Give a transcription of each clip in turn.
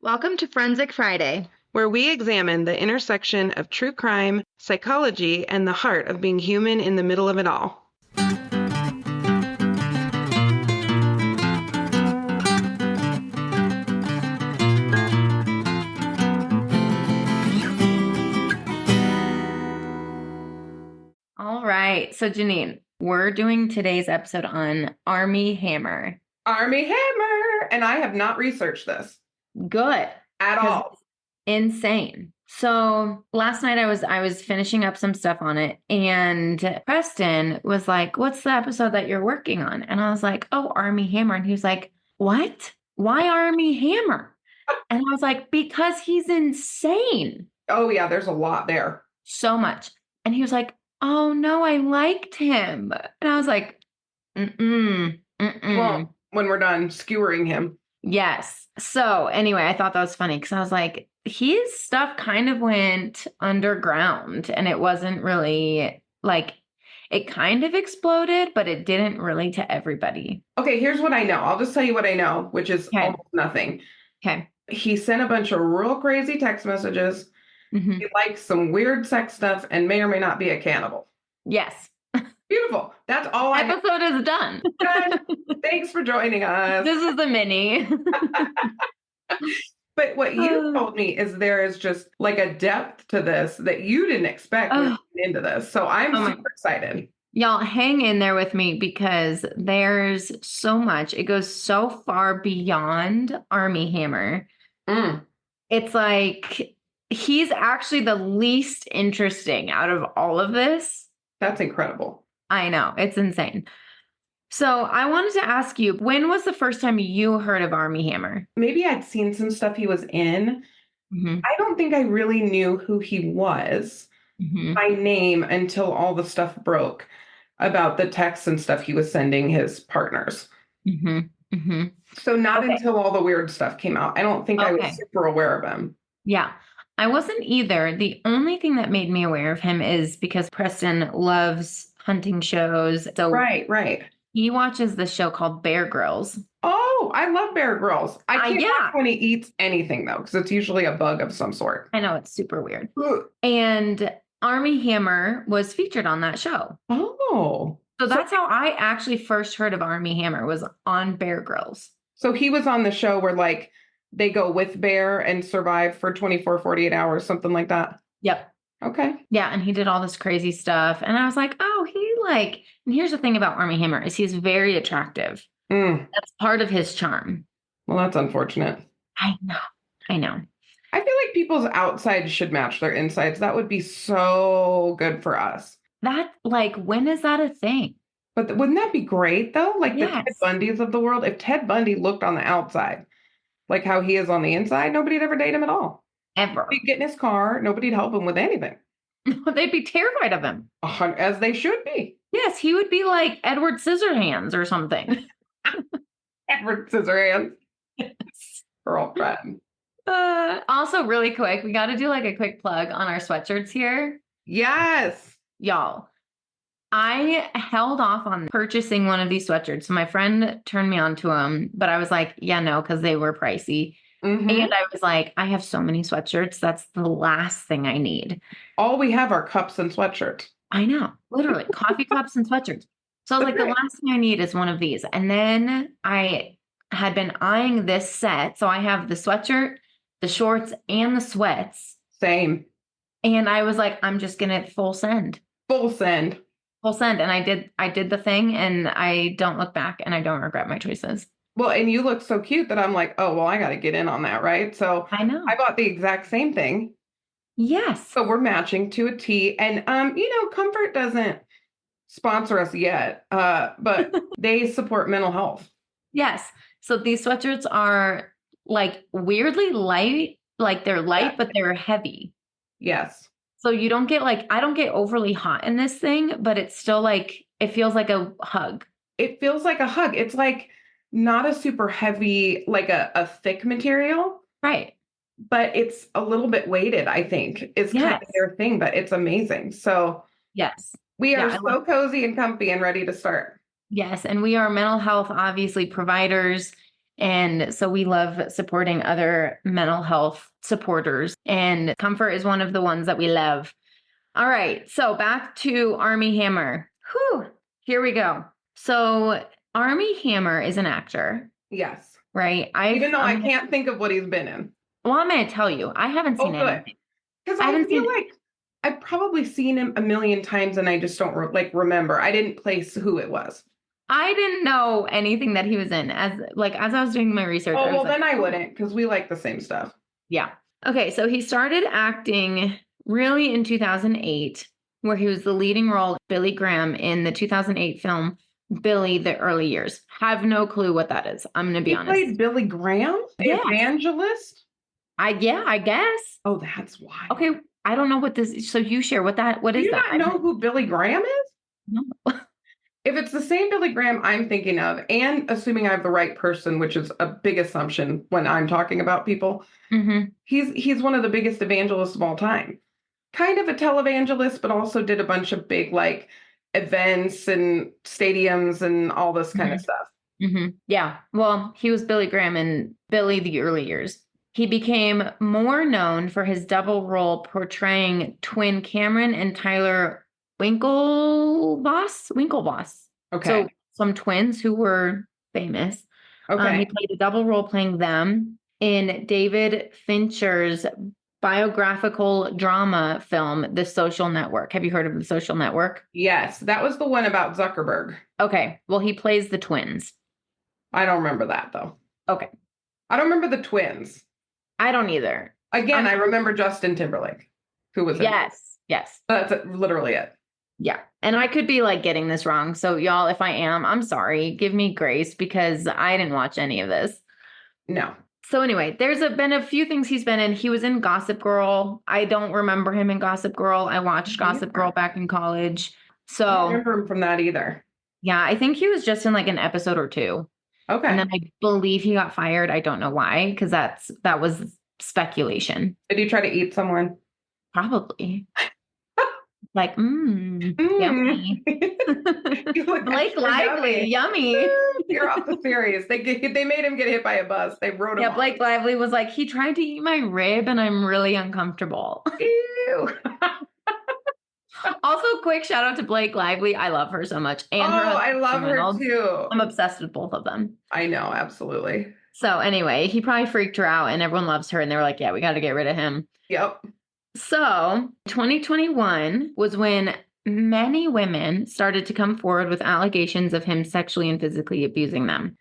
Welcome to Forensic Friday, where we examine the intersection of true crime, psychology, and the heart of being human in the middle of it all. All right. So, Janine, we're doing today's episode on Armie Hammer. Armie Hammer! And I have not researched this. Good. At all. Insane. So last night I was finishing up some stuff on it, and Preston was like, "What's the episode that you're working on?" And I was like, "Oh, Armie Hammer." And he was like, "What? Why Armie Hammer?" And I was like, "Because he's insane." Oh yeah, there's a lot there. So much. And he was like, "Oh no, I liked him." And I was like, Well, when we're done skewering him. Yes. So anyway, I thought that was funny because I was like, his stuff kind of went underground, and it wasn't really like, it kind of exploded, but it didn't really to everybody. Okay, here's what I know. I'll just tell you what I know, which is almost nothing. Okay. He sent a bunch of real crazy text messages. Mm-hmm. He likes some weird sex stuff and may or may not be a cannibal. Yes. Beautiful. That's all I have. Episode is done. Good. Thanks for joining us. This is the mini. But what you told me is there is just like a depth to this that you didn't expect into this. So I'm super excited. Y'all hang in there with me because there's so much. It goes so far beyond Armie Hammer. It's like he's actually the least interesting out of all of this. That's incredible. I know. It's insane. So I wanted to ask you, when was the first time you heard of Armie Hammer? Maybe I'd seen some stuff he was in. Mm-hmm. I don't think I really knew who he was by name until all the stuff broke about the texts and stuff he was sending his partners. So not until all the weird stuff came out. I don't think I was super aware of him. Yeah, I wasn't either. The only thing that made me aware of him is because Preston loves hunting shows. So Right. He watches this show called Bear Grylls. Oh, I love Bear Grylls. I can't like when he eats anything, though, because it's usually a bug of some sort. I know, it's super weird. And Armie Hammer was featured on that show. Oh. So that's how I actually first heard of Armie Hammer, was on Bear Grylls. So he was on the show where, like, they go with Bear and survive for 24, 48 hours, something like that? Yep. Okay. Yeah, and he did all this crazy stuff. And I was like, oh, and here's the thing about Armie Hammer is he's very attractive. That's part of his charm. Well, that's unfortunate. I know. I feel like people's outsides should match their insides. That would be so good for us. When is that a thing? But wouldn't that be great, though? Like the Ted Bundys of the world. If Ted Bundy looked on the outside like how he is on the inside, nobody'd ever date him at all. Ever. He'd get in his car. Nobody'd help him with anything. They'd be terrified of him. As they should be. Yes, he would be like Edward Scissorhands or something. Edward Scissorhands. Girlfriend. Also, really quick, we got to do like a quick plug on our sweatshirts here. Yes. Y'all, I held off on purchasing one of these sweatshirts. So my friend turned me on to them, but I was like, yeah, no, because they were pricey. And I was like, I have so many sweatshirts. That's the last thing I need. All we have are cups and sweatshirts. I know, literally coffee cups and sweatshirts. So I was like, the last thing I need is one of these. And then I had been eyeing this set. So I have the sweatshirt, the shorts, and the sweats. Same. And I was like, I'm just going to full send. And I did the thing, and I don't look back, and I don't regret my choices. Well, and you look so cute that I'm like, oh, well, I got to get in on that, right? So I know. I bought the exact same thing. Yes. So we're matching to a T. And, Comfort doesn't sponsor us yet, but they support mental health. Yes. So these sweatshirts are like weirdly light, like they're light, but they're heavy. Yes. So you don't get I don't get overly hot in this thing, but it's still it feels like a hug. It feels like a hug. It's like not a super heavy, like a thick material. Right. But it's a little bit weighted, I think, is kind of their thing, but it's amazing. So yes, we are so cozy and comfy and ready to start. Yes. And we are mental health, obviously, providers. And so we love supporting other mental health supporters. And Comfort is one of the ones that we love. All right. So back to Armie Hammer. Whew. Here we go. So Armie Hammer is an actor. Yes. Right. Even though I can't think of what he's been in. Well, I'm going to tell you, I haven't seen anything. Because I feel like I've probably seen him a million times and I just don't remember. I didn't place who it was. I didn't know anything that he was in as I was doing my research. Oh, well, then I wouldn't, because we like the same stuff. Yeah. Okay. So he started acting really in 2008, where he was the leading role, Billy Graham, in the 2008 film Billy, the Early Years. Have no clue what that is. I'm going to be honest. He played Billy Graham? The evangelist? I guess. Oh, that's why. Okay. I don't know what this is. So you share what is that? Do you not know who Billy Graham is? No. If it's the same Billy Graham I'm thinking of, and assuming I have the right person, which is a big assumption when I'm talking about people, he's one of the biggest evangelists of all time. Kind of a televangelist, but also did a bunch of big events and stadiums and all this kind of stuff. Yeah. Well, he was Billy Graham in Billy, the Early Years. He became more known for his double role portraying twin Cameron and Tyler Winklevoss. Okay. So some twins who were famous. Okay. He played a double role playing them in David Fincher's biographical drama film, The Social Network. Have you heard of The Social Network? Yes. That was the one about Zuckerberg. Okay. Well, he plays the twins. I don't remember that, though. Okay. I don't remember the twins. I don't either. Again, I remember Justin Timberlake, who was Yes. That's literally it. Yeah. And I could be getting this wrong. So y'all, if I am, I'm sorry. Give me grace because I didn't watch any of this. No. So anyway, there's been a few things he's been in. He was in Gossip Girl. I don't remember him in Gossip Girl. I watched Gossip Girl back in college. So I don't remember him from that either. Yeah, I think he was just in an episode or two. Okay. And then I believe he got fired. I don't know why, because that was speculation. Did he try to eat someone? Probably. Yummy. Blake Lively, yummy. You're off the series. They made him get hit by a bus. They wrote him. Yeah, Blake Lively was like, he tried to eat my rib and I'm really uncomfortable. Ew. Also, quick shout out to Blake Lively. I love her so much. And I love her too. I'm obsessed with both of them. I know, absolutely. So anyway, he probably freaked her out and everyone loves her. And they were like, yeah, we got to get rid of him. Yep. So 2021 was when many women started to come forward with allegations of him sexually and physically abusing them.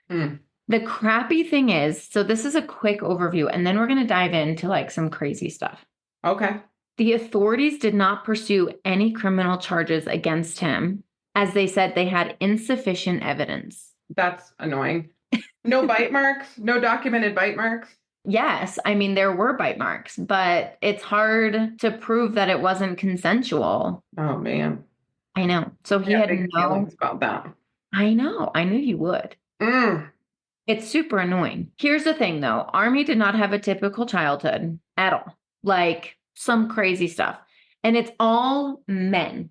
The crappy thing is, so this is a quick overview, and then we're going to dive into some crazy stuff. Okay. The authorities did not pursue any criminal charges against him, as they said they had insufficient evidence. That's annoying. No bite marks? No documented bite marks? Yes. I mean, there were bite marks, but it's hard to prove that it wasn't consensual. Oh, man. I know. So he had no feelings about that. I know. I knew you would. It's super annoying. Here's the thing, though. Armie did not have a typical childhood at all. Some crazy stuff. And it's all men.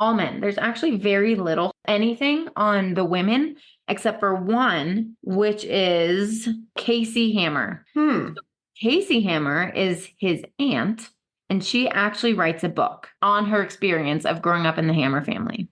All men. There's actually very little anything on the women except for one, which is Casey Hammer. So Casey Hammer is his aunt, and she actually writes a book on her experience of growing up in the Hammer family.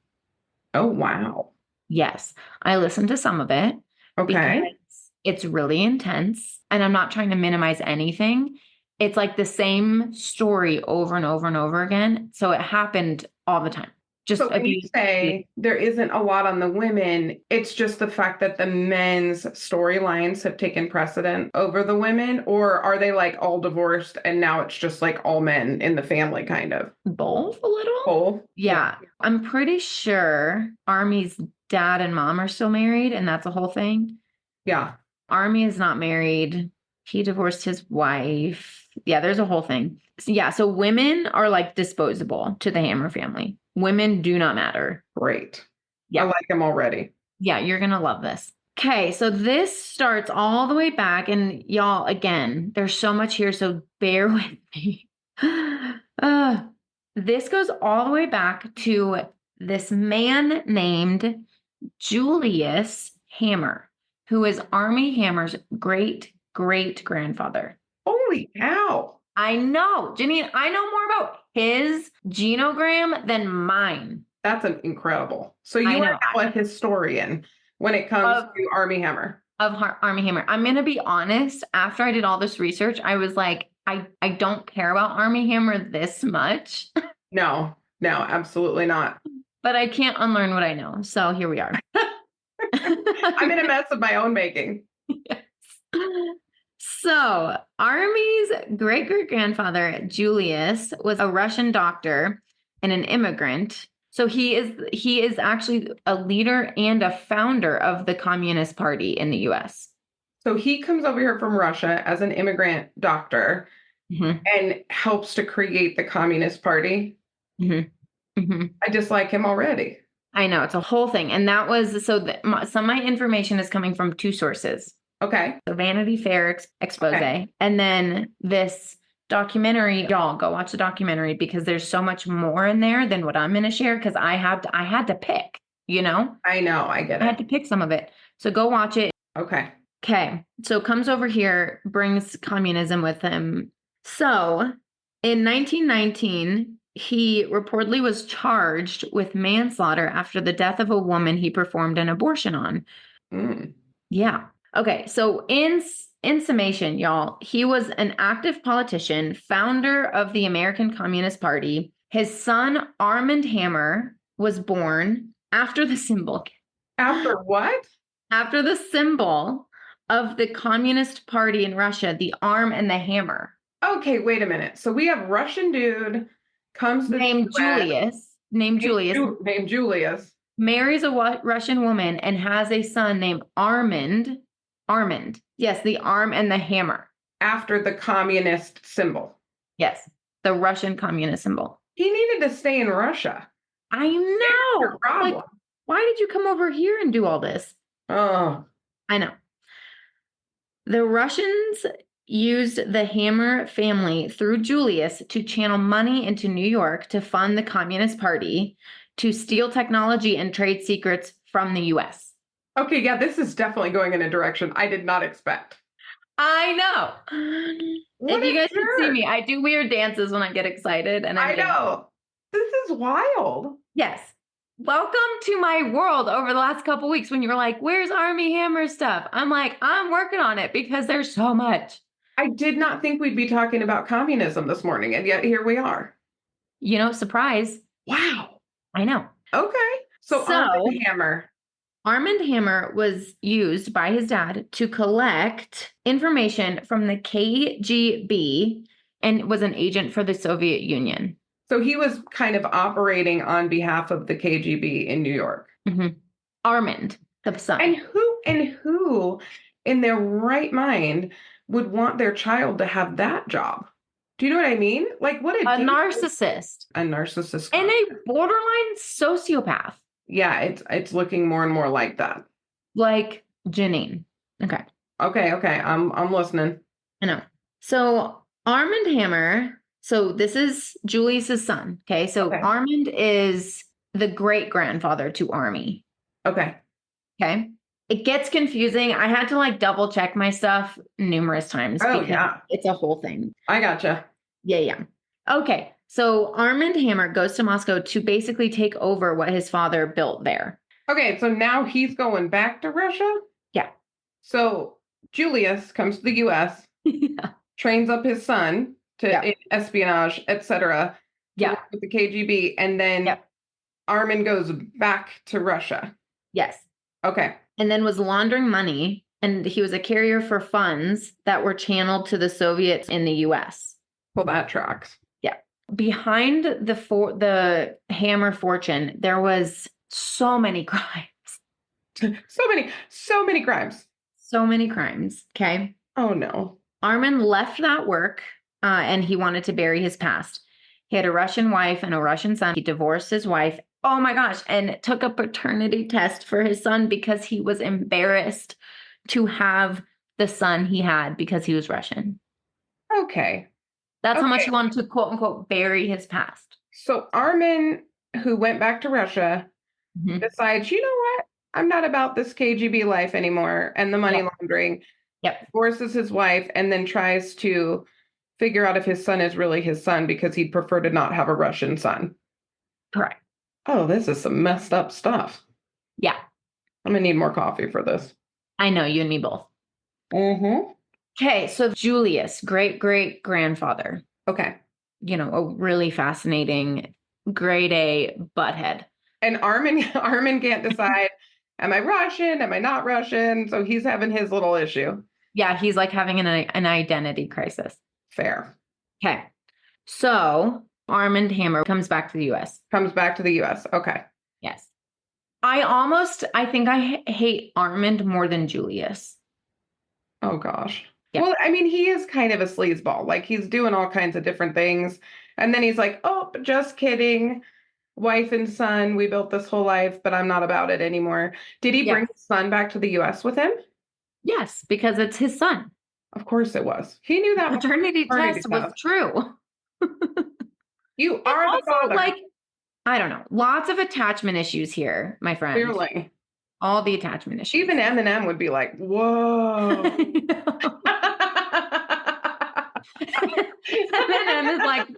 Oh, wow. Yes. I listened to some of it. Okay. Because it's really intense, and I'm not trying to minimize anything. It's the same story over and over and over again. So it happened all the time. So when you say there isn't a lot on the women, it's just the fact that the men's storylines have taken precedent over the women, or are they all divorced and now it's just all men in the family kind of? Both a little? Both? Yeah. I'm pretty sure Armie's dad and mom are still married, and that's a whole thing. Yeah. Armie is not married. He divorced his wife. Yeah, there's a whole thing. So women are disposable to the Hammer family. Women do not matter. Great. Yeah. I like them already. Yeah, you're going to love this. Okay, so this starts all the way back. And y'all, again, there's so much here, so bear with me. This goes all the way back to this man named Julius Hammer. who is Armie Hammer's great-great-grandfather. Holy cow. I know, Janine, I know more about his genogram than mine. That's incredible. So you are now a historian when it comes to Armie Hammer. Armie Hammer. I'm going to be honest. After I did all this research, I was like, I don't care about Armie Hammer this much. No, absolutely not. But I can't unlearn what I know. So here we are. I'm in a mess of my own making. Yes. So Armie's great-great-grandfather, Julius, was a Russian doctor and an immigrant. So he is actually a leader and a founder of the Communist Party in the U.S. So he comes over here from Russia as an immigrant doctor and helps to create the Communist Party. I dislike him already. I know, it's a whole thing. And that was, some of my information is coming from 2 sources. Okay. The Vanity Fair expose. Okay. And then this documentary, y'all go watch the documentary because there's so much more in there than what I'm going to share because I had to pick, you know? I know, I get it. I had to pick some of it. So go watch it. Okay. So comes over here, brings communism with him. So in 1919, he reportedly was charged with manslaughter after the death of a woman he performed an abortion on. Yeah. Okay. So in summation, y'all, he was an active politician, founder of the American Communist Party. His son, Armie Hammer, was born after the symbol. After what? After the symbol of the Communist Party in Russia, the arm and the hammer. Okay, wait a minute. So we have Russian dude comes to named Julius, marries a Russian woman and has a son named Armand. Yes, the arm and the hammer. After the communist symbol. Yes, the Russian communist symbol. He needed to stay in Russia. I know. Like, why did you come over here and do all this? Oh. I know. The Russians used the Hammer family through Julius to channel money into New York to fund the Communist Party, to steal technology and trade secrets from the U.S. Okay, yeah, this is definitely going in a direction I did not expect. I know. If you guys can see me, I do weird dances when I get excited. And I know. This is wild. Yes. Welcome to my world over the last couple weeks when you were like, where's Armie Hammer stuff? I'm like, I'm working on it because there's so much. I did not think we'd be talking about communism this morning, and yet here we are. You know, surprise. Wow. I know. Okay. So Armie Hammer. Armie Hammer was used by his dad to collect information from the KGB and was an agent for the Soviet Union. So he was kind of operating on behalf of the KGB in New York. Armand, the son. And who in their right mind would want their child to have that job? Do you know what I mean? Like what a narcissist. A narcissist. And a borderline sociopath. Yeah, it's looking more and more like that. Like Janine. Okay. I'm listening. I know. So Armie Hammer, so this is Julius's son. Okay. So Armand is the great grandfather to Armie. Okay. It gets confusing. I had to double check my stuff numerous times. Oh, yeah. It's a whole thing. I gotcha. Yeah. Okay. So Armie Hammer goes to Moscow to basically take over what his father built there. Okay. So now he's going back to Russia? Yeah. So Julius comes to the U.S., trains up his son to espionage, etc. With the KGB, and then Armand goes back to Russia. Yes. Okay. And then was laundering money, and he was a carrier for funds that were channeled to the Soviets in the U.S. Well, that tracks. Yeah. Behind the Hammer fortune, there was so many crimes. So many crimes. So many crimes. Okay. Oh, no. Armand left that work, and he wanted to bury his past. He had a Russian wife and a Russian son. He divorced his wife. Oh my gosh. And took a paternity test for his son because he was embarrassed to have the son he had because he was Russian. Okay. That's how much he wanted to, quote unquote, bury his past. So Armand, who went back to Russia, decides, you know what? I'm not about this KGB life anymore and the money laundering. Yep. Divorces his wife and then tries to figure out if his son is really his son because he'd prefer to not have a Russian son. Correct. Oh, this is some messed up stuff. Yeah. I'm gonna need more coffee for this. I know, you and me both. Mm-hmm. Okay, so Julius, great-great-grandfather. Okay. A really fascinating grade A butthead. And Armin can't decide, am I Russian? Am I not Russian? So he's having his little issue. Yeah, he's like having an identity crisis. Fair. Okay. So Armie Hammer comes back to the US. Comes back to the US. Okay. Yes. I think I hate Armand more than Julius. Oh gosh. Yeah. Well, I mean, he is kind of a sleazeball. Like he's doing all kinds of different things. And then he's like, oh, just kidding. Wife and son, we built this whole life, but I'm not about it anymore. Did he bring his son back to the US with him? Yes, because it's his son. Of course it was. He knew that paternity test was true. You are the father. Like, I don't know. Lots of attachment issues here, my friend. Clearly. All the attachment issues. Even Eminem would be like, whoa. Eminem is like,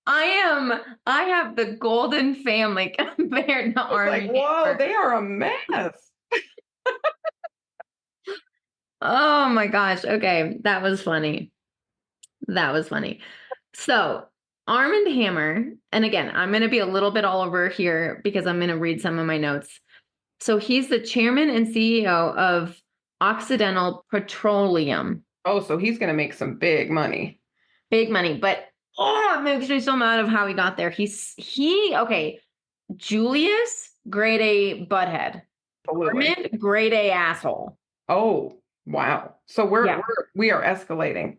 I have the golden family compared to Armie. Like, whoa, they are a mess. Oh my gosh. Okay. That was funny. So Armie Hammer, and again, I'm going to be a little bit all over here because I'm going to read some of my notes. So he's the chairman and CEO of Occidental Petroleum. Oh, so he's going to make some big money. Big money. But, it makes me so mad of how he got there. Okay. Julius, grade A butthead. Armand, grade A asshole. Oh, wow. So we are escalating.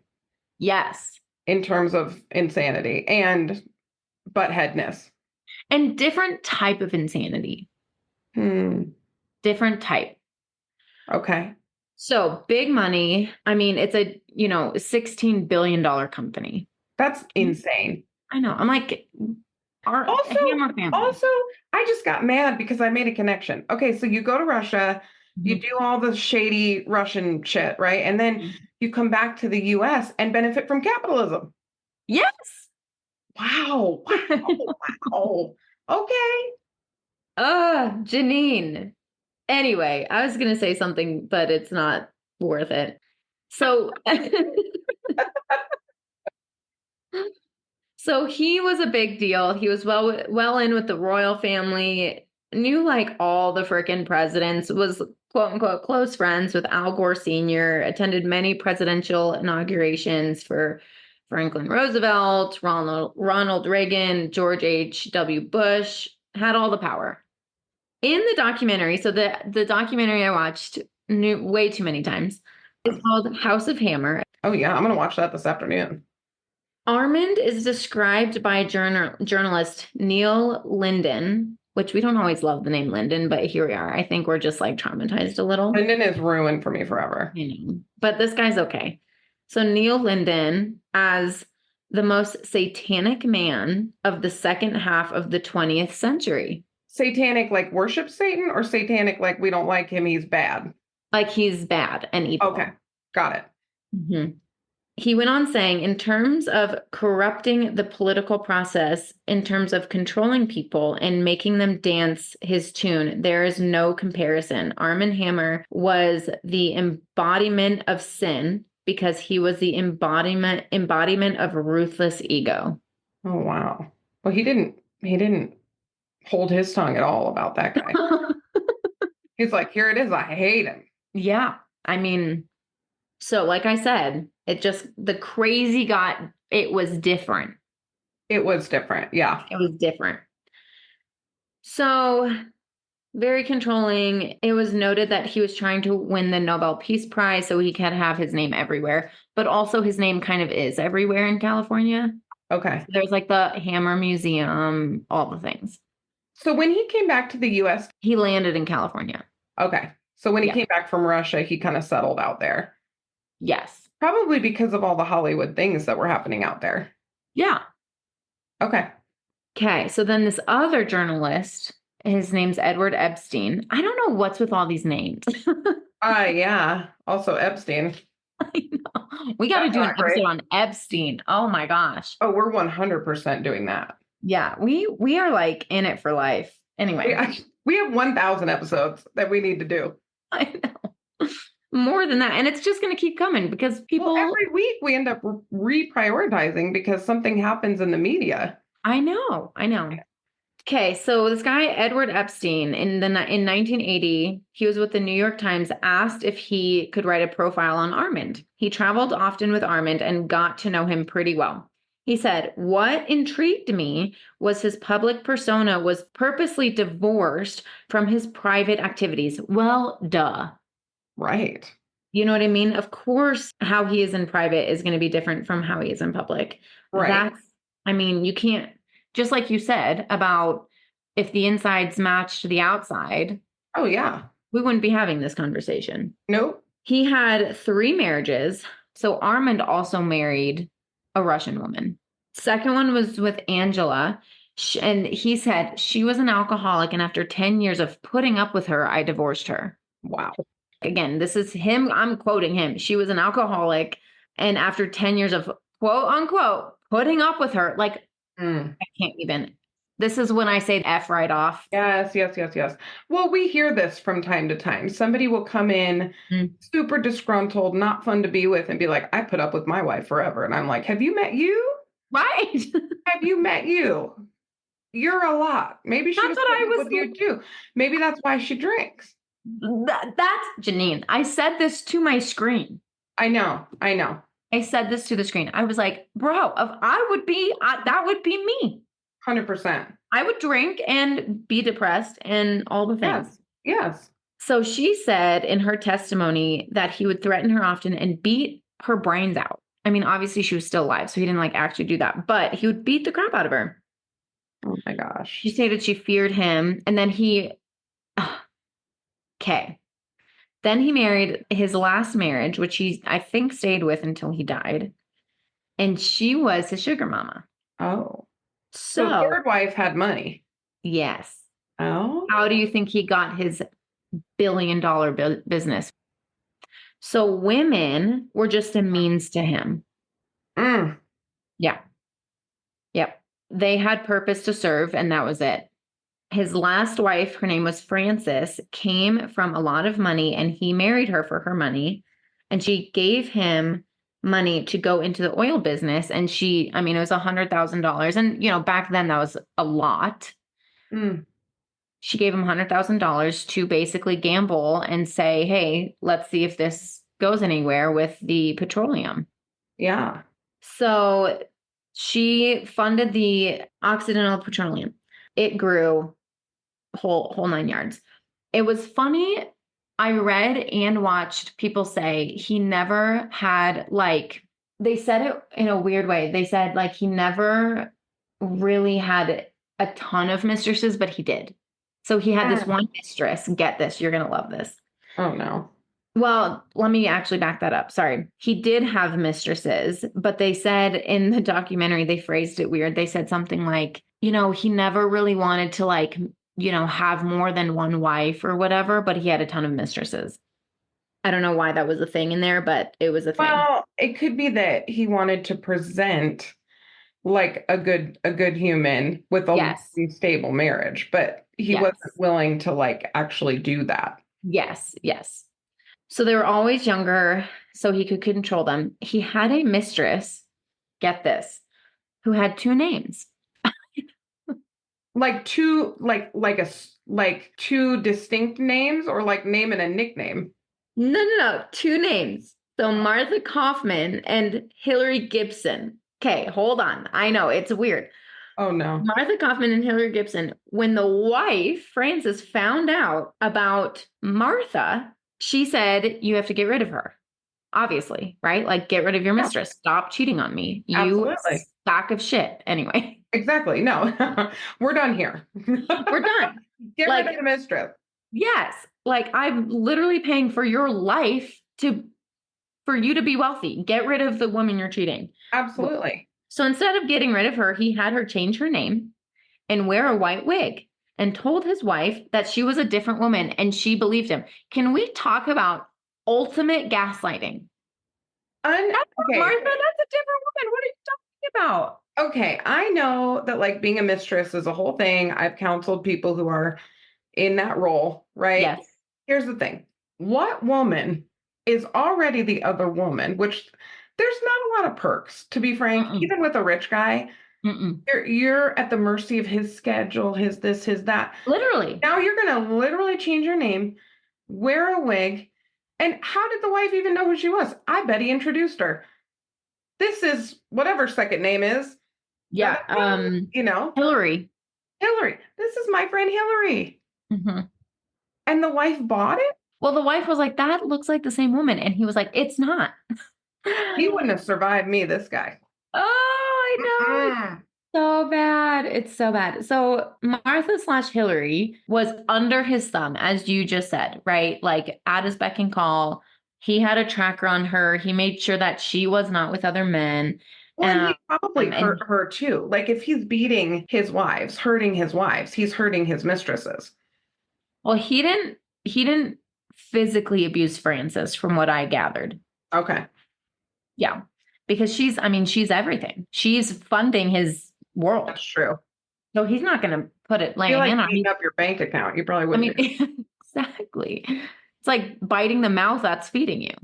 Yes. In terms of insanity and buttheadness. And different type of insanity. Different type. Okay. So big money. I mean, it's a, $16 billion company. That's insane. I know. I'm like, also, I just got mad because I made a connection. Okay, so you go to Russia, you do all the shady Russian shit, right? And then you come back to the US and benefit from capitalism. Yes. Wow. Wow. Okay. Janine. Anyway, I was going to say something, but it's not worth it. So, so he was a big deal. He was well in with the royal family, knew like all the frickin' presidents, was quote unquote close friends with Al Gore Sr., attended many presidential inaugurations for Franklin Roosevelt, Ronald Reagan, George H.W. Bush, had all the power. In the documentary, so the documentary I watched way too many times, is called House of Hammer. Oh yeah, I'm going to watch that this afternoon. Armand is described by journalist Neil Linden, which we don't always love the name Linden, but here we are. I think we're just like traumatized a little. Linden is ruined for me forever. I know, but this guy's okay. So Neil Linden as the most satanic man of the second half of the 20th century. Satanic like worship Satan or satanic like we don't like him, he's bad? Like he's bad and evil. Okay, got it. Mm-hmm. He went on saying, in terms of corrupting the political process, in terms of controlling people and making them dance his tune, there is no comparison. Armie Hammer was the embodiment of sin because he was the embodiment of ruthless ego. Oh, wow. Well, he didn't hold his tongue at all about that guy. He's like, here it is. I hate him. Yeah. I mean, so like I said, the crazy it was different. It was different. Yeah. It was different. So very controlling. It was noted that he was trying to win the Nobel Peace Prize so he could have his name everywhere, but also his name kind of is everywhere in California. Okay. So there's like the Hammer Museum, all the things. So when he came back to the US, he landed in California. Okay. So when he came back from Russia, he kind of settled out there. Yes. Probably because of all the Hollywood things that were happening out there. Yeah. Okay. Okay. So then this other journalist His name's Edward Epstein. I don't know what's with all these names. Yeah. Also Epstein. I know. We got to That's do an not episode great. on Epstein. Oh my gosh. Oh, we're 100% doing that. Yeah, we are like in it for life. We, Anyway, we have 1,000 episodes that we need to do. I know. More than that. And it's just going to keep coming because Well, people, every week we end up reprioritizing because something happens in the media. I know. Okay, so this guy Edward Epstein in 1980, he was with the New York Times, asked if he could write a profile on Armand. He traveled often with Armand and got to know him pretty well. He said, "What intrigued me was his public persona was purposely divorced from his private activities." Well, duh. Right. You know what I mean? Of course, how he is in private is going to be different from how he is in public. Right. I mean, you can't, just like you said about if the insides matched the outside, Oh, yeah. we wouldn't be having this conversation. Nope. He had 3 marriages. So Armand also married a Russian woman. Second one was with Angela. And he said she was an alcoholic. And after 10 years of putting up with her, I divorced her. Wow. Again, this is him. I'm quoting him. She was an alcoholic. And after 10 years of quote unquote putting up with her, like, I can't even. This is when I say F right off. Yes, yes, yes, yes. Well, we hear this from time to time. Somebody will come in super disgruntled, not fun to be with, and be like, I put up with my wife forever. And I'm like, have you met you? Right. Have you met you? You're a lot. Maybe she That's was what I putting up was with you too. Maybe that's why she drinks. That's Janine. I said this to my screen. I know. I said this to the screen. I was like, bro, if I would be, that would be me. 100%. I would drink and be depressed and all the things. Yes. So she said in her testimony that he would threaten her often and beat her brains out. I mean, obviously she was still alive, so he didn't like actually do that, but he would beat the crap out of her. Oh my gosh. She stated she feared him. And then okay. Then he married his last marriage, which he, I think, stayed with until he died. And she was his sugar mama. Oh. So third wife had money. Yes. Oh. How do you think he got his billion-dollar business? So women were just a means to him. Yeah. Yep. They had purpose to serve, and that was it. His last wife, her name was Frances, came from a lot of money, and he married her for her money. And she gave him money to go into the oil business. And it was $100,000. And, back then that was a lot. She gave him $100,000 to basically gamble and say, hey, let's see if this goes anywhere with the petroleum. Yeah. So she funded the Occidental Petroleum. It grew whole 9 yards. It was funny. I read and watched people say he never had, they said it in a weird way. They said he never really had a ton of mistresses, but he did. So he had this one mistress. Get this. You're going to love this. Oh, no. Well, let me actually back that up. Sorry. He did have mistresses, but they said in the documentary, they phrased it weird. They said something like, he never really wanted to have more than one wife or whatever, but he had a ton of mistresses. I don't know why that was a thing in there, but it was a thing. Well, it could be that he wanted to present like a good human with a stable marriage, but he wasn't willing to actually do that. Yes. So they were always younger, so he could control them. He had a mistress, get this, who had 2 names. Two distinct names, or name and a nickname? No. 2 names. So Martha Kaufman and Hillary Gibson. Okay, hold on. I know, it's weird. Oh, no. Martha Kaufman and Hillary Gibson. When the wife, Frances, found out about Martha, she said, you have to get rid of her. Obviously, right? Get rid of your mistress. Stop cheating on me. You sack of shit. Anyway. Exactly. No, we're done here. We're done. Get rid of the mistress. Yes. I'm literally paying for your life for you to be wealthy. Get rid of the woman you're cheating. Absolutely. So instead of getting rid of her, he had her change her name and wear a white wig. and told his wife that she was a different woman, and she believed him. Can we talk about ultimate gaslighting? Okay. Martha, that's a different woman. What are you talking about? Okay, I know that like being a mistress is a whole thing. I've counseled people who are in that role, right? Yes. Here's the thing. What woman is already the other woman, which there's not a lot of perks, to be frank, even with a rich guy. You're at the mercy of his schedule, his this, his that. Literally. Now you're going to literally change your name, wear a wig. And how did the wife even know who she was? I bet he introduced her. This is whatever second name is. Yeah. Hillary. Hillary. This is my friend Hillary. And the wife bought it? Well, the wife was like, that looks like the same woman. And he was like, it's not. He wouldn't have survived me, this guy. Oh, I know. So bad. It's so bad. So Martha/Hillary was under his thumb, as you just said, right? Like at his beck and call. He had a tracker on her. He made sure that she was not with other men. Well, he probably hurt her too. Like if he's beating his wives, hurting his wives, he's hurting his mistresses. Well, he didn't physically abuse Frances, from what I gathered. Okay. Yeah. Because she's everything. She's funding his world. That's true. So he's not going to put it like beating up your bank account. You probably wouldn't. Exactly. It's like biting the mouth that's feeding you.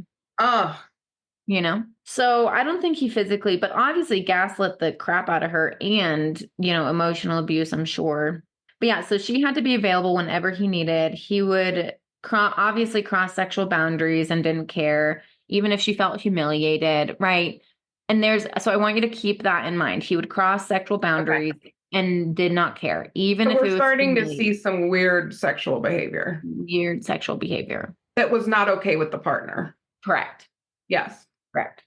You know? So I don't think he physically, but obviously gaslit the crap out of her and, emotional abuse, I'm sure. But yeah, so she had to be available whenever he needed. He would obviously cross sexual boundaries and didn't care, even if she felt humiliated, right? And so I want you to keep that in mind. He would cross sexual boundaries and did not care, even if it was starting to see some weird sexual behavior. Weird sexual behavior. That was not okay with the partner. Correct. Yes. Correct.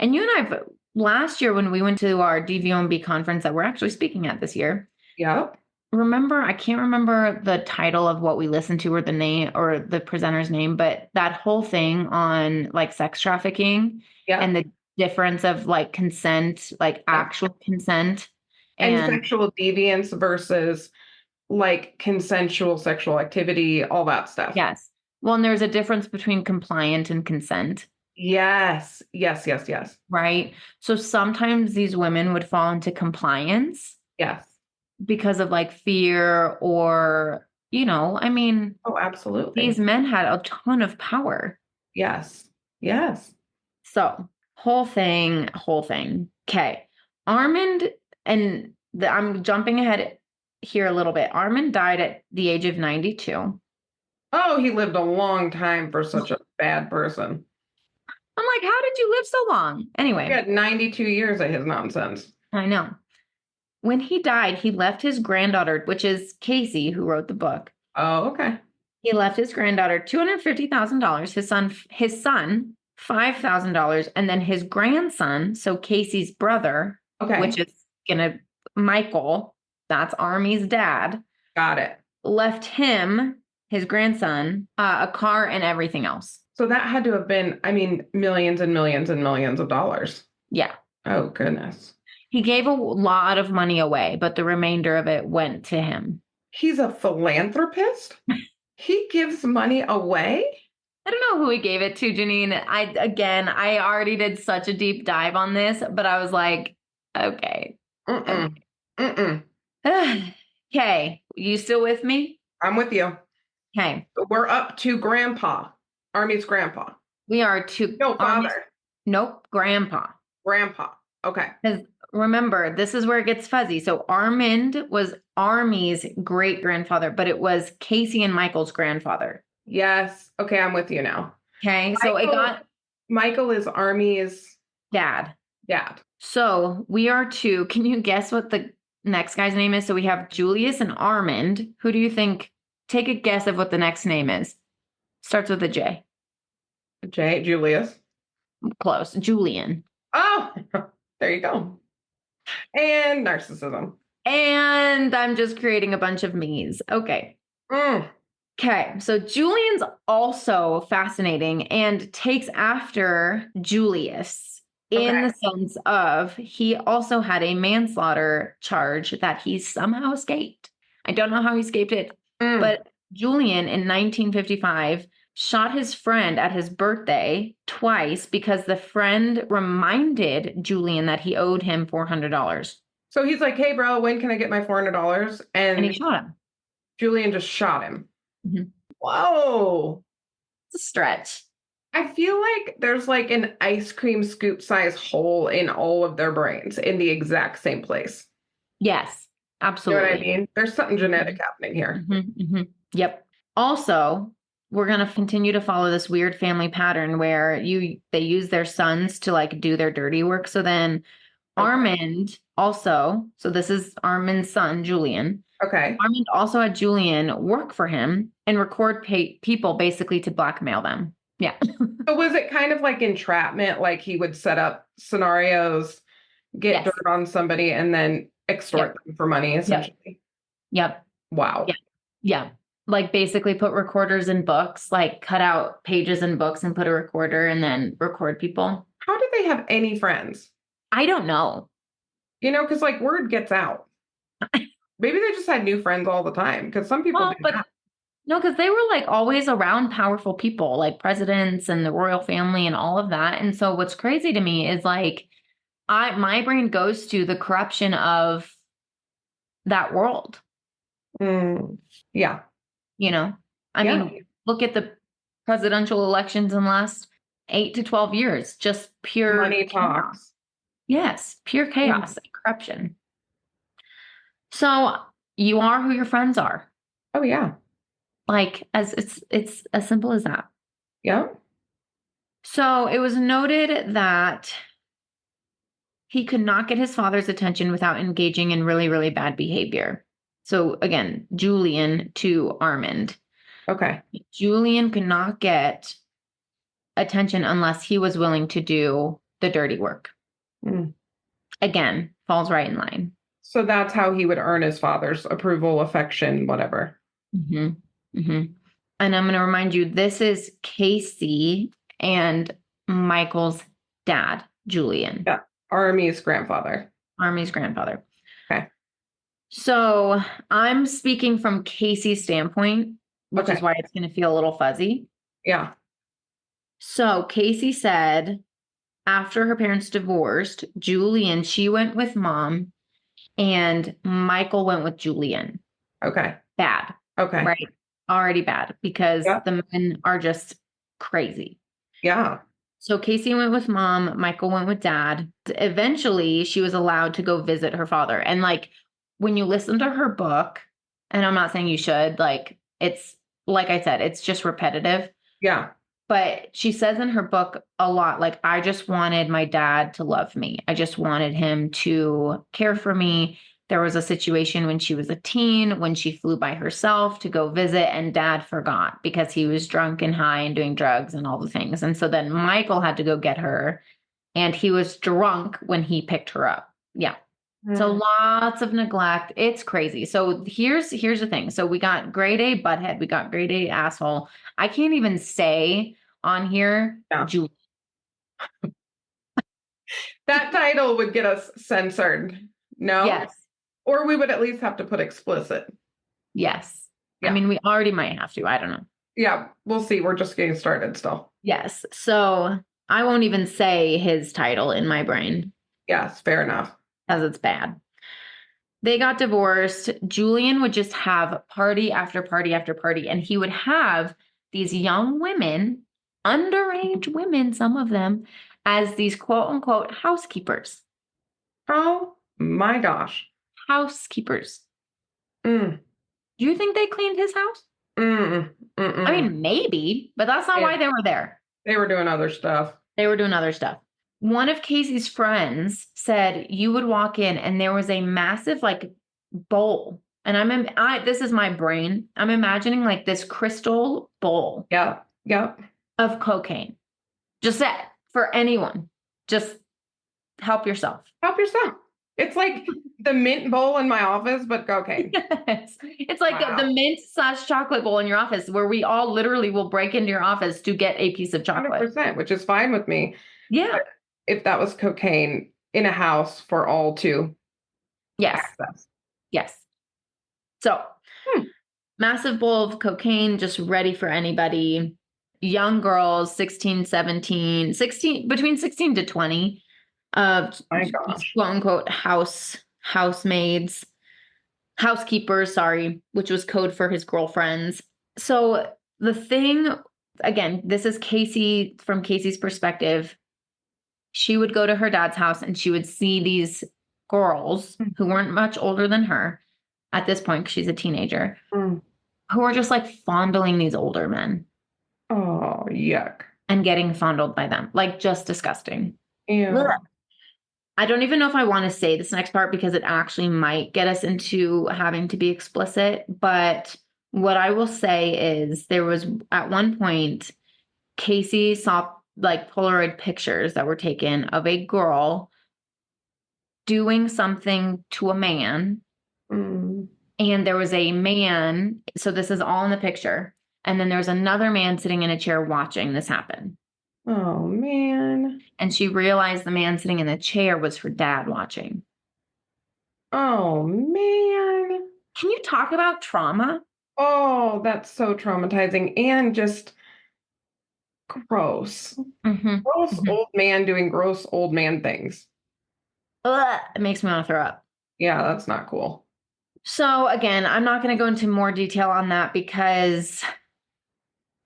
And you and I, last year when we went to our DVOMB conference that we're actually speaking at this year. Yep. I can't remember the title of what we listened to or the name or the presenter's name, but that whole thing on like sex trafficking and the difference of like consent, like actual consent and sexual deviance versus like consensual sexual activity, all that stuff. Yes. Well, and there's a difference between compliant and consent. Yes. Right. So sometimes these women would fall into compliance. Yes. Because of like fear or, Oh, absolutely. These men had a ton of power. Yes. So whole thing. Okay. Armand, and I'm jumping ahead here a little bit. Armand died at the age of 92. Oh, he lived a long time for such a bad person. I'm like, how did you live so long? Anyway. He had 92 years of his nonsense. I know. When he died, he left his granddaughter, which is Casey, who wrote the book. Oh, okay. He left his granddaughter $250,000, his son $5,000, and then his grandson, so Casey's brother, which is Michael, that's Armie's dad. Got it. Left him, his grandson, a car and everything else. So that had to have been, millions and millions and millions of dollars. Yeah. Oh, goodness. He gave a lot of money away, but the remainder of it went to him. He's a philanthropist? He gives money away? I don't know who he gave it to, Janine. I already did such a deep dive on this, but I was like, okay. Okay. You still with me? I'm with you. Okay. We're up to Grandpa. Armie's grandpa. We are to... No, father. Nope. Grandpa. Okay. Because remember, this is where it gets fuzzy. So Armand was Armie's great-grandfather, but it was Casey and Michael's grandfather. Yes. Okay, I'm with you now. Okay, Michael is Armie's dad. Dad. So we are to... Can you guess what the next guy's name is? So we have Julius and Armand. Who do you think... Take a guess of what the next name is. Starts with a J. Julius. Close. Julian. Oh, there you go. And narcissism. And I'm just creating a bunch of me's. Okay. Okay. So Julian's also fascinating and takes after Julius in the sense of he also had a manslaughter charge that he somehow escaped. I don't know how he escaped it, but Julian in 1955 shot his friend at his birthday twice because the friend reminded Julian that he owed him $400. So he's like, hey, bro, when can I get my $400? And he shot him. Julian just shot him. Mm-hmm. Whoa. It's a stretch. I feel like there's like an ice cream scoop size hole in all of their brains in the exact same place. Yes, absolutely. You know what I mean? There's something genetic happening here. Mm-hmm, mm-hmm. Yep. Also, we're going to continue to follow this weird family pattern where they use their sons to like do their dirty work. So then Armand also, so this is Armand's son, Julian. Okay. Armand also had Julian work for him and record people basically to blackmail them. Yeah. So was it kind of like entrapment? Like he would set up scenarios, get dirt on somebody, and then extort them for money, essentially? Yep. Wow. Yeah. Like basically put recorders in books, like cut out pages in books and put a recorder and then record people. How did they have any friends? I don't know. You know, because like word gets out. Maybe they just had new friends all the time because some people didn't. No, because they were like always around powerful people like presidents and the royal family and all of that. And so what's crazy to me is like my brain goes to the corruption of that world. Yeah. You know, I mean, look at the presidential elections in the last 8 to 12 years, just pure money talks. Yes, pure chaos and corruption. So you are who your friends are. Oh yeah. Like as it's as simple as that. Yeah. So it was noted that he could not get his father's attention without engaging in really, really bad behavior. So again, Julian to Armand. Okay. Julian could not get attention unless he was willing to do the dirty work. Again, falls right in line. So that's how he would earn his father's approval, affection, whatever. Mm-hmm. Mm-hmm. And I'm going to remind you, this is Casey and Michael's dad, Julian. Yeah. Armie's grandfather. Armie's grandfather. Okay. So I'm speaking from Casey's standpoint, which is why it's going to feel a little fuzzy. Yeah. So Casey said after her parents divorced, Julian, she went with mom and Michael went with Julian. Okay. Bad. Okay. Right. Already bad because the men are just crazy. Yeah. So Casey went with mom, Michael went with dad. Eventually, she was allowed to go visit her father. And like when you listen to her book, and I'm not saying you should, like it's like I said, it's just repetitive. Yeah. But she says in her book a lot, like, I just wanted my dad to love me. I just wanted him to care for me. There was a situation when she was a teen, when she flew by herself to go visit, and dad forgot because he was drunk and high and doing drugs and all the things. And so then Michael had to go get her, and he was drunk when he picked her up. Yeah. So lots of neglect. It's crazy. So here's the thing. So we got grade A butthead. We got grade A asshole. I can't even say on here, Julie. That title would get us censored. No? Yes. Or we would at least have to put explicit. Yes. Yeah. I mean, we already might have to. I don't know. Yeah, we'll see. We're just getting started still. Yes. So I won't even say his title in my brain. Yes, fair enough. Because it's bad. They got divorced. Julian would just have party after party after party. And he would have these young women, underage women, some of them, as these quote unquote housekeepers. Oh my gosh. Housekeepers. Do you think they cleaned his house? I mean, maybe, but that's not why they were there. They were doing other stuff. One of Casey's friends said you would walk in and there was a massive like bowl. And this is my brain. I'm imagining like this crystal bowl. Yeah. Of cocaine. Just that for anyone. Just help yourself. It's like the mint bowl in my office, but cocaine. Yes. It's like the mint / chocolate bowl in your office where we all literally will break into your office to get a piece of chocolate. 100%, which is fine with me. Yeah. But if that was cocaine in a house for all to access. Yes. So Massive bowl of cocaine, just ready for anybody. Young girls, 16, 17, 16, between 16 to 20, My gosh. quote unquote housemaids, housekeepers, sorry, which was code for his girlfriends. So the thing, again, this is Casey, from Casey's perspective. She would go to her dad's house and she would see these girls who weren't much older than her at this point, because she's a teenager, who are just like fondling these older men. Oh, yuck. And getting fondled by them. Like, just disgusting. Ew. I don't even know if I want to say this next part because it actually might get us into having to be explicit. But what I will say is there was, at one point, Casey saw like Polaroid pictures that were taken of a girl doing something to a man. And there was a man. So this is all in the picture. And then there's another man sitting in a chair watching this happen. Oh, man. And she realized the man sitting in the chair was her dad watching. Oh, man. Can you talk about trauma? Oh, that's so traumatizing and just gross. Gross old man doing gross old man things. Ugh, it makes me want to throw up. Yeah, that's not cool. So again, I'm not going to go into more detail on that because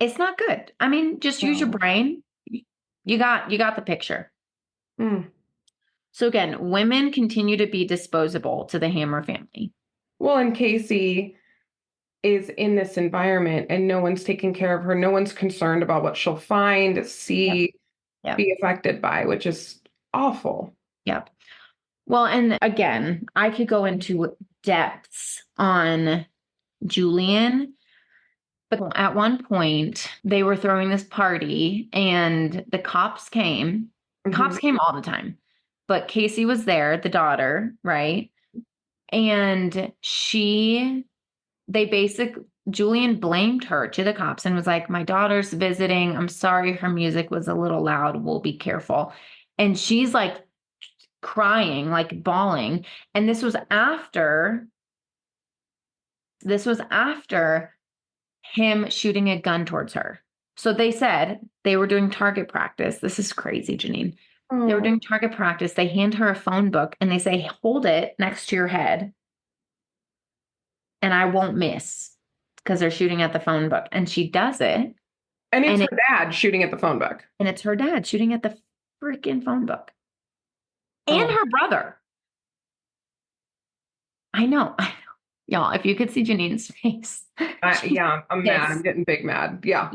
it's not good. I mean, just use your brain. You got the picture. So again, women continue to be disposable to the Hammer family. Well, and Casey is in this environment and no one's taking care of her. No one's concerned about what she'll find, see, be affected by, which is awful. Yep. Well, and again, I could go into depths on Julian, but at one point they were throwing this party and the cops came. Cops came all the time, but Casey was there, the daughter, right? And Julian blamed her to the cops and was like, my daughter's visiting. I'm sorry, her music was a little loud. We'll be careful. And she's like crying, like bawling. And this was after him shooting a gun towards her. So they said they were doing target practice. This is crazy, Janine. They were doing target practice. They hand her a phone book and they say, hold it next to your head and I won't miss, because they're shooting at the phone book. And she does it. And it's her dad shooting at the phone book. And it's her dad shooting at the freaking phone book. And her brother. I know. Y'all, if you could see Janine's face. Yeah, I'm mad. I'm getting big mad. Yeah.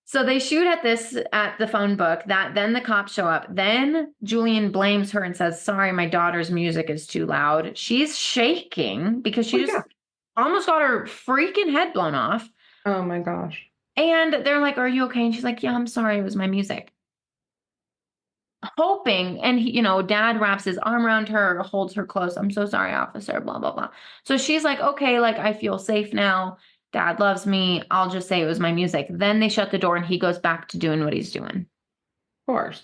So they shoot at the phone book. Then the cops show up. Then Julian blames her and says, sorry, my daughter's music is too loud. She's shaking because she just almost got her freaking head blown off. Oh my gosh. And they're like, are you okay? And she's like, yeah, I'm sorry. It was my music. Hoping, and dad wraps his arm around her, holds her close. I'm so sorry, officer, blah, blah, blah. So she's like, okay, like I feel safe now. Dad loves me. I'll just say it was my music. Then they shut the door and he goes back to doing what he's doing. Of course.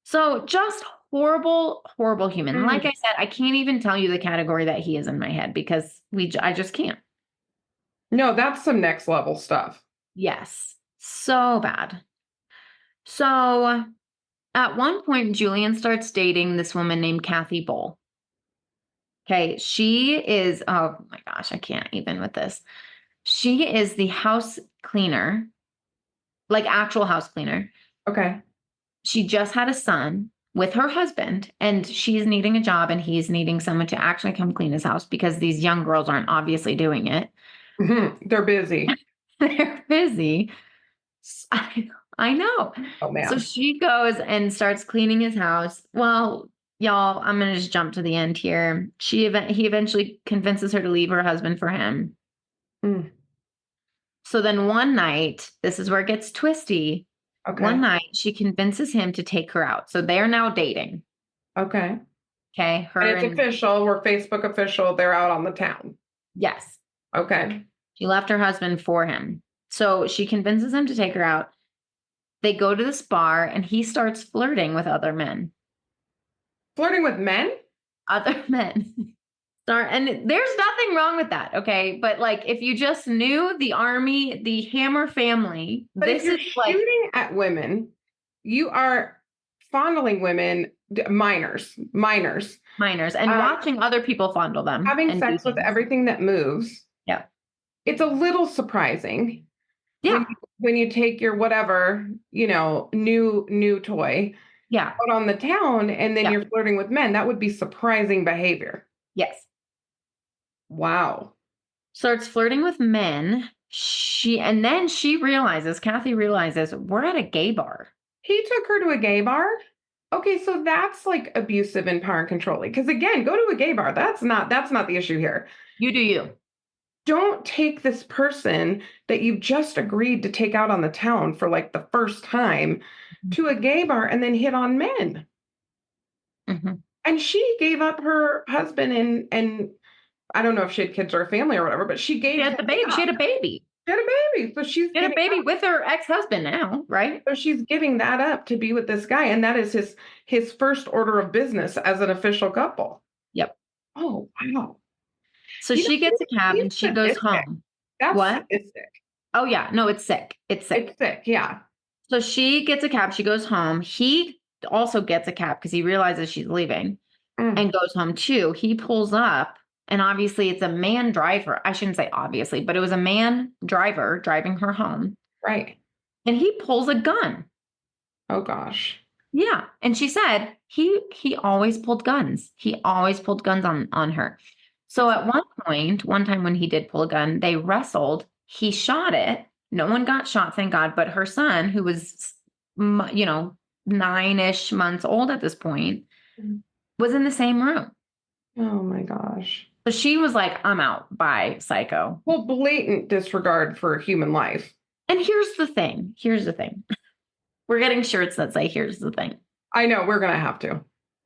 So just horrible, horrible human. Like I said, I can't even tell you the category that he is in my head because I just can't. No, that's some next level stuff. Yes. So bad. So at one point, Julian starts dating this woman named Kathy Bull. Okay, she is, oh my gosh, I can't even with this. She is the house cleaner, like actual house cleaner. Okay. She just had a son with her husband, and she's needing a job, and he's needing someone to actually come clean his house because these young girls aren't obviously doing it. They're busy. They're busy. I know. Oh, man. So she goes and starts cleaning his house. Well, y'all, I'm going to just jump to the end here. He eventually convinces her to leave her husband for him. So then one night, this is where it gets twisty. Okay. One night, she convinces him to take her out. So they're now dating. Okay. Okay. And it's official. We're Facebook official. They're out on the town. Yes. Okay. She left her husband for him. So she convinces him to take her out. They go to this bar and he starts flirting with other men. Flirting with men? Other men. Sorry, and there's nothing wrong with that, okay? But like, if you just knew the Armie, the Hammer family, But if this you're is like shooting at women, you are fondling women, minors, minors, and watching other people fondle them having and do sex with things. everything that moves. Yeah, It's a little surprising yeah, when you take your whatever, new toy yeah, out on the town and then yeah. you're flirting with men. That would be surprising behavior. Yes. Wow. Starts flirting with men. And then Kathy realizes we're at a gay bar. He took her to a gay bar. Okay, so that's like abusive and power and controlling. Because again, go to a gay bar. That's not the issue here. You do you. Don't take this person that you've just agreed to take out on the town for like the first time to a gay bar and then hit on men. Mm-hmm. And she gave up her husband and I don't know if she had kids or a family or whatever, but she Had the baby. She had a baby. She had a baby. So she's She had a baby with her ex-husband now, right? so she's giving that up to be with this guy, and that is his first order of business as an official couple. Yep. Oh wow. So she gets a cab and He's she goes sadistic. home. That's What? sadistic. Oh yeah, no, it's sick. It's sick. It's sick, yeah. So she gets a cab. She goes home. He also gets a cab because he realizes she's leaving and goes home too. He pulls up, and obviously it's a man driver. I shouldn't say obviously, but it was a man driver driving her home. Right. And he pulls a gun. Oh gosh. Yeah. And she said he always pulled guns. He always pulled guns on her. So at one time when he did pull a gun, they wrestled. He shot it. No one got shot, thank God. But her son, who was, 9-ish months old at this point, was in the same room. Oh my gosh. So she was like, I'm out. Bye, psycho. Well, blatant disregard for human life. And here's the thing. We're getting shirts that say, here's the thing. I know, we're gonna have to.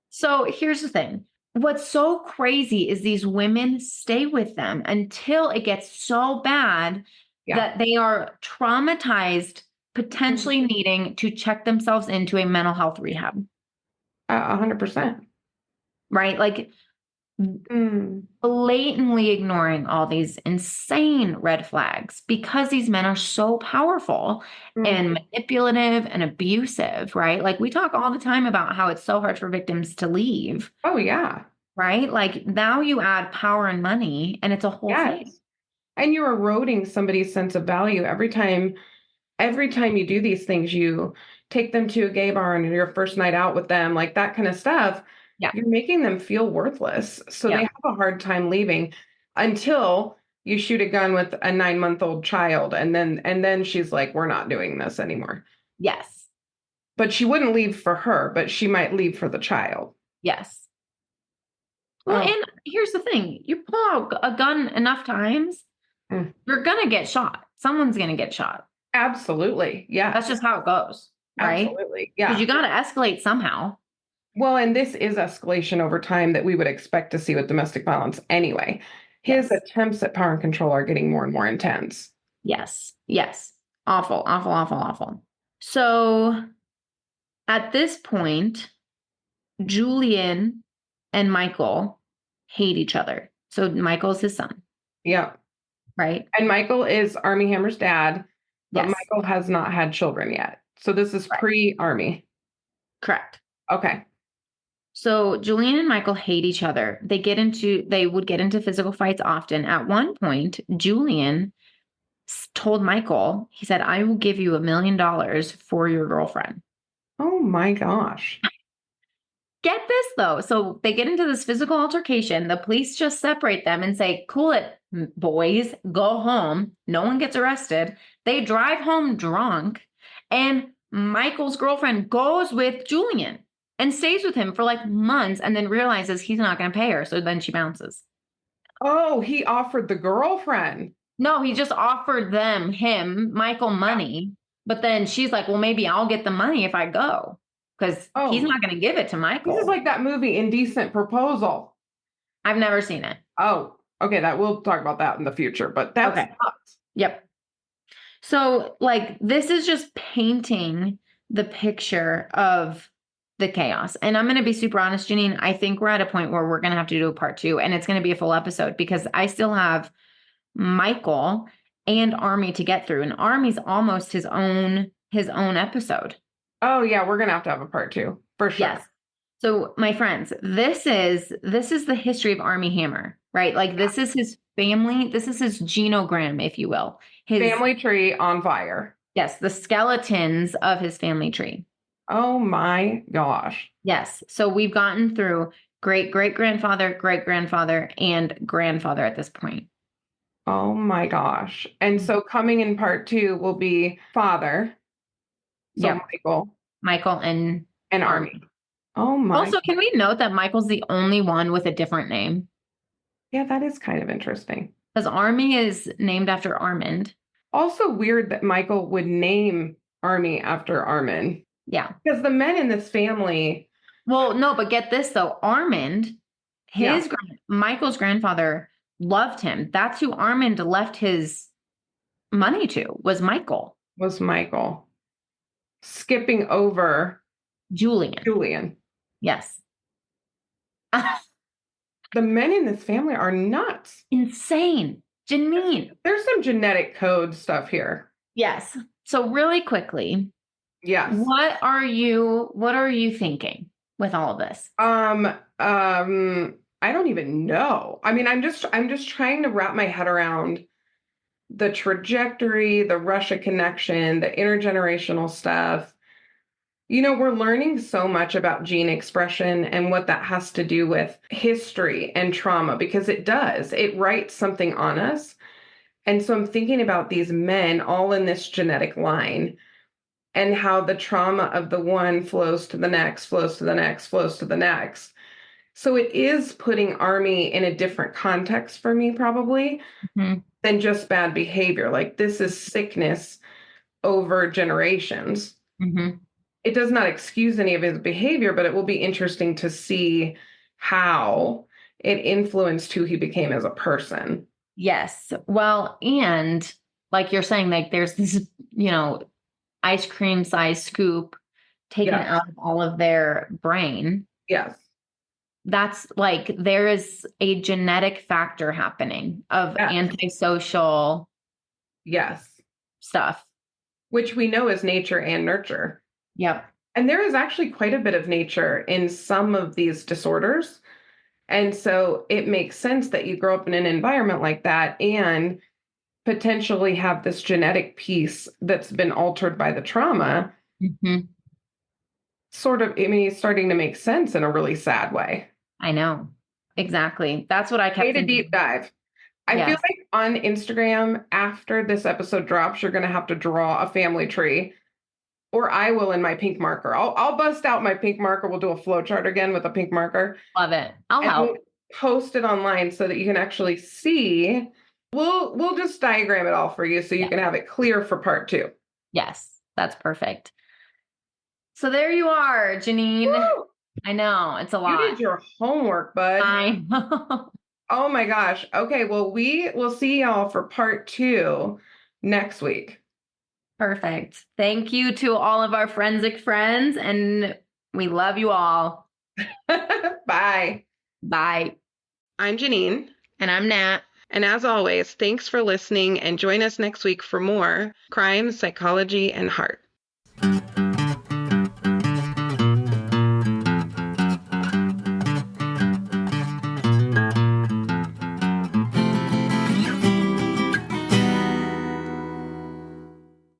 So here's the thing. What's so crazy is these women stay with them until it gets so bad that they are traumatized, potentially needing to check themselves into a mental health rehab. 100%. Right? Like blatantly ignoring all these insane red flags because these men are so powerful and manipulative and abusive, right? Like we talk all the time about how it's so hard for victims to leave. Oh yeah. Right? Like now you add power and money and it's a whole thing. And you're eroding somebody's sense of value every time you do these things. You take them to a gay bar and your first night out with them, like that kind of stuff. Yeah. You're making them feel worthless. So they have a hard time leaving until you shoot a gun with a 9-month-old child. And then she's like, we're not doing this anymore. Yes. But she wouldn't leave for her, but she might leave for the child. Yes. Well, and here's the thing. You pull out a gun enough times, you're going to get shot. Someone's going to get shot. Absolutely. Yeah. That's just how it goes. Right? Absolutely. Yeah. Because you got to escalate somehow. Well, and this is escalation over time that we would expect to see with domestic violence anyway. His attempts at power and control are getting more and more intense. Yes. Yes. Awful, awful, awful, awful. So at this point, Julian and Michael hate each other. So Michael's his son. Yeah. Right. And Michael is Armie Hammer's dad, but Yes. Michael has not had children yet. So this is pre-Armie. Correct. Okay. So Julian and Michael hate each other. They would get into physical fights often. At one point, Julian told Michael, he said, I will give you $1 million for your girlfriend. Oh my gosh. Get this though. So they get into this physical altercation. The police just separate them and say, cool it, boys, go home. No one gets arrested. They drive home drunk, and Michael's girlfriend goes with Julian and stays with him for like months and then realizes he's not going to pay her. So then she bounces. Oh, he offered the girlfriend. No, he just offered him, Michael, money. But then she's like, well, maybe I'll get the money if I go. Because he's not going to give it to Michael. This is like that movie Indecent Proposal. I've never seen it. Oh, okay. We'll talk about that in the future, but that's nuts. Yep. So like, this is just painting the picture of the chaos. And I'm going to be super honest, Janine. I think we're at a point where we're going to have to do a part 2, and it's going to be a full episode because I still have Michael and Armie to get through, and Armie's almost his own episode. Oh yeah, we're going to have a part 2 for sure. Yes. So my friends, this is the history of Armie Hammer, right? Like this is his family. This is his genogram, if you will. His family tree on fire. Yes, the skeletons of his family tree. Oh my gosh. Yes. So we've gotten through great-great-grandfather, great-grandfather, and grandfather at this point. Oh my gosh. And so coming in part 2 will be father. So yep. Michael and Armie. Oh my. Also, can we note that Michael's the only one with a different name? Yeah, that is kind of interesting. Because Armie is named after Armand. Also weird that Michael would name Armie after Armand. Yeah. Because the men in this family. Well, no, but get this though. Armand, Michael's grandfather loved him. That's who Armand left his money to, was Michael. Skipping over Julian. Yes. The men in this family are nuts. Insane. Janine. There's some genetic code stuff here. Yes. So really quickly. Yes. What are you thinking with all of this? I don't even know. I mean, I'm just trying to wrap my head around the trajectory, the Russia connection, the intergenerational stuff. You know, we're learning so much about gene expression and what that has to do with history and trauma, because it writes something on us. And so I'm thinking about these men all in this genetic line and how the trauma of the one flows to the next, flows to the next, flows to the next. So it is putting Armie in a different context for me, probably, than just bad behavior. Like this is sickness over generations. It does not excuse any of his behavior, but it will be interesting to see how it influenced who he became as a person. Yes. Well, and like you're saying, like there's this, ice cream size scoop taken out of all of their brain. Yes. That's like, there is a genetic factor happening of antisocial stuff. Which we know is nature and nurture. Yep. And there is actually quite a bit of nature in some of these disorders. And so it makes sense that you grow up in an environment like that and potentially have this genetic piece that's been altered by the trauma. Sort of, I mean, it's starting to make sense in a really sad way. I know. Exactly. That's what I kept thinking. A deep dive. I feel like on Instagram, after this episode drops, you're going to have to draw a family tree. Or I will in my pink marker. I'll bust out my pink marker. We'll do a flow chart again with a pink marker. Love it. I'll help. We'll post it online so that you can actually see. We'll just diagram it all for you so you can have it clear for part 2. Yes, that's perfect. So there you are, Janine. Woo! I know, it's a lot. You did your homework, bud. I know. Oh my gosh. Okay, well, we will see y'all for part 2 next week. Perfect. Thank you to all of our forensic friends, and we love you all. Bye. Bye. I'm Janine. And I'm Nat. And as always, thanks for listening, and join us next week for more crime, psychology, and heart.